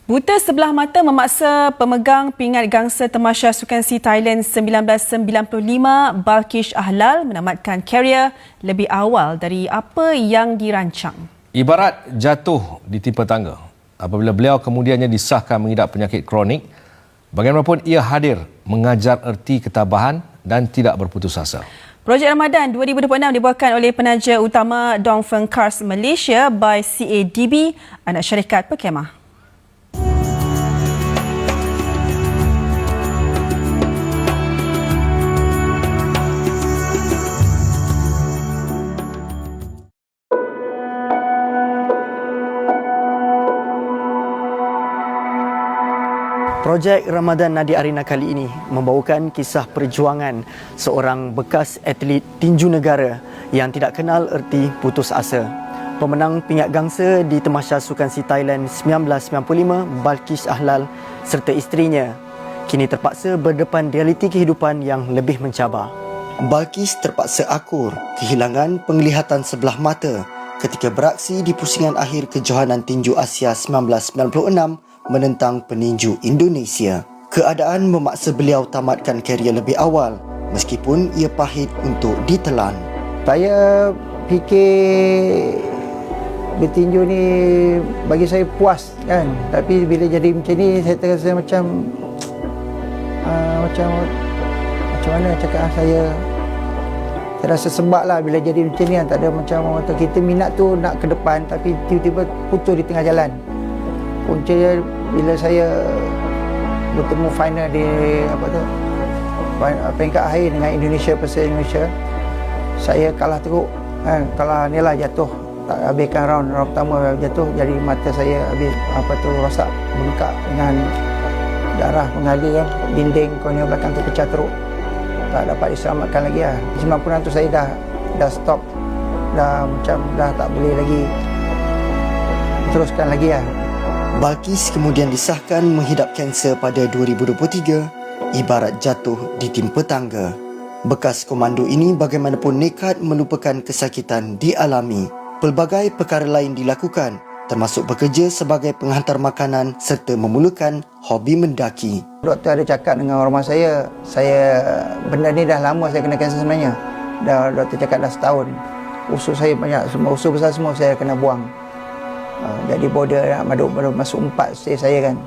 Buta sebelah mata memaksa pemegang pingat gangsa Tamasya Sukan Si Thailand 1995 Balqish Ahlal menamatkan karier lebih awal dari apa yang dirancang. Ibarat jatuh ditimpa tangga. Apabila beliau kemudiannya disahkan mengidap penyakit kronik, bagaimanapun ia hadir mengajar erti ketabahan dan tidak berputus asa. Projek Ramadan 2026 dibawakan oleh penaja utama Dongfeng Cars Malaysia by CADB, anak syarikat Perkhemah. Projek Ramadan Nadi Arena kali ini membawakan kisah perjuangan seorang bekas atlet tinju negara yang tidak kenal erti putus asa. Pemenang pingat gangsa di Tamasya Sukan Si Thailand 1995, Balqish Ahlal serta isterinya kini terpaksa berdepan realiti kehidupan yang lebih mencabar. Balqish terpaksa akur kehilangan penglihatan sebelah mata ketika beraksi di pusingan akhir kejohanan tinju Asia 1996 menentang peninju Indonesia. Keadaan memaksa beliau tamatkan karier lebih awal meskipun ia pahit untuk ditelan. Saya fikir bertinju ni bagi saya puas kan, tapi bila jadi macam ni saya terasa macam mana cakap saya rasa sebab lah bila jadi macam ni kan. Tak ada macam orang kata kita minat tu nak ke depan tapi tiba-tiba putus di tengah jalan. Puncanya bila saya bertemu final di peringkat akhir dengan Indonesia versus Indonesia, saya kalah teruk kan, kalah ni lah, jatuh tak habiskan round pertama, jatuh jadi mata saya habis rosak, bengkak dengan darah mengalir kan, dinding kornea belakang tu pecah teruk, tak dapat diselamatkan lagi lah. 90 tu saya dah stop, dah tak boleh lagi teruskan lagi lah. Balqish kemudian disahkan menghidap kanser pada 2023, ibarat jatuh ditimpa tangga. Bekas komando ini bagaimanapun nekat melupakan kesakitan dialami. Pelbagai perkara lain dilakukan, termasuk bekerja sebagai penghantar makanan serta memulakan hobi mendaki. Doktor ada cakap dengan rumah saya benda ni dah lama saya kena kanser sebenarnya. Doktor cakap dah setahun. Usus saya banyak, semua usus besar semua saya kena buang. Jadi border nak masuk 4 stage saya kan.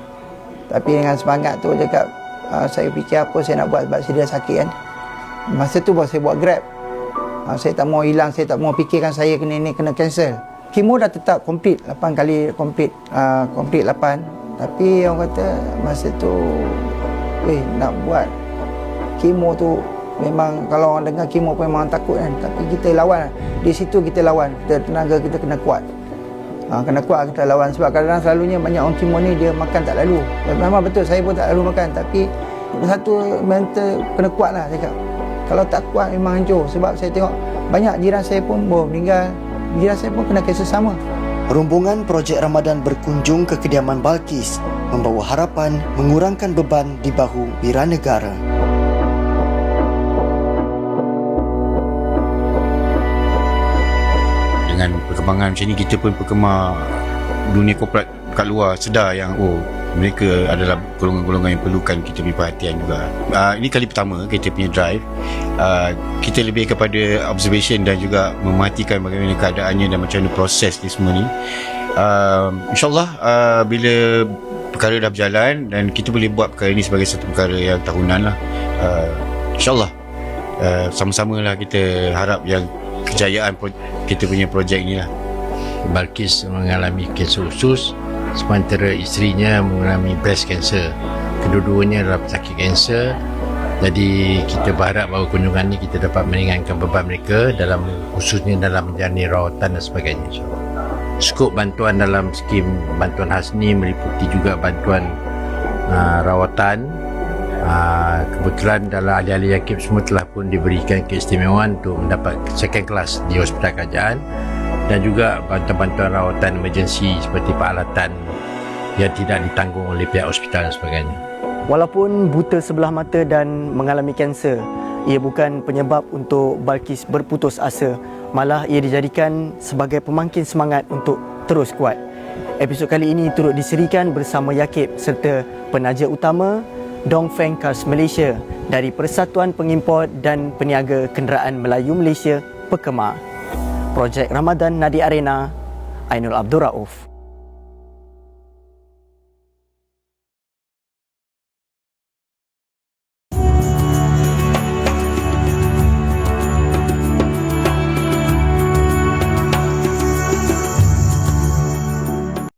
Tapi dengan semangat tu cakap, saya fikir apa saya nak buat sebab saya dah sakit kan. Masa tu baru saya buat Grab. Saya tak mau hilang, saya tak mau fikirkan saya kena cancel. Kemo dah tetap complete 8 kali complete 8. Tapi orang kata masa tu nak buat kemo tu memang kalau orang dengar kemo pun memang takut kan. Tapi kita lawan. Di situ kita lawan. Tenaga kita kena kuat. Kena kuat kita lawan sebab kadang-kadang selalunya banyak orang kemo ni dia makan tak lalu. Memang betul saya pun tak lalu makan, tapi satu mental kena kuat lah cakap. Kalau tak kuat memang hancur sebab saya tengok banyak jiran saya pun meninggal, jiran saya pun kena kes sama. Rombongan Projek Ramadan berkunjung ke kediaman Balqish membawa harapan mengurangkan beban di bahu wiranegara. Dengan perkembangan macam ni, kita pun perkemar dunia korporat kat luar sedar yang mereka adalah golongan-golongan yang perlukan kita beri perhatian juga. Ini kali pertama kita punya drive. Kita lebih kepada observation dan juga memerhatikan bagaimana keadaannya dan macam mana proses ni semua ni. InsyaAllah bila perkara dah berjalan dan kita boleh buat perkara ini sebagai satu perkara yang tahunan lah. InsyaAllah sama-sama lah kita harap yang kejayaan kita punya projek ni lah. Balqish mengalami kanser usus, sementara isterinya mengalami breast cancer. Kedua-duanya adalah pesakit kanser. Jadi kita berharap bahawa kunjungan ni kita dapat meringankan beban mereka dalam khususnya dalam menjalani rawatan dan sebagainya, insyaAllah. Skop bantuan dalam skim bantuan khas ni meliputi juga bantuan rawatan. Kebetulan dalam ahli-ahli yakin semua telah pun diberikan keistimewaan untuk mendapat second class di hospital kerajaan, dan juga bantuan-bantuan rawatan emergensi seperti peralatan yang tidak ditanggung oleh pihak hospital dan sebagainya. Walaupun buta sebelah mata dan mengalami kanser, ia bukan penyebab untuk Balqish berputus asa. Malah ia dijadikan sebagai pemangkin semangat untuk terus kuat. Episod kali ini turut diserikan bersama Yakib serta penaja utama Dongfeng Cars Malaysia dari Persatuan Pengimport dan Peniaga Kenderaan Melayu Malaysia, PEKMA. Projek Ramadan Nadi Arena, Ainul Abdul Rauf.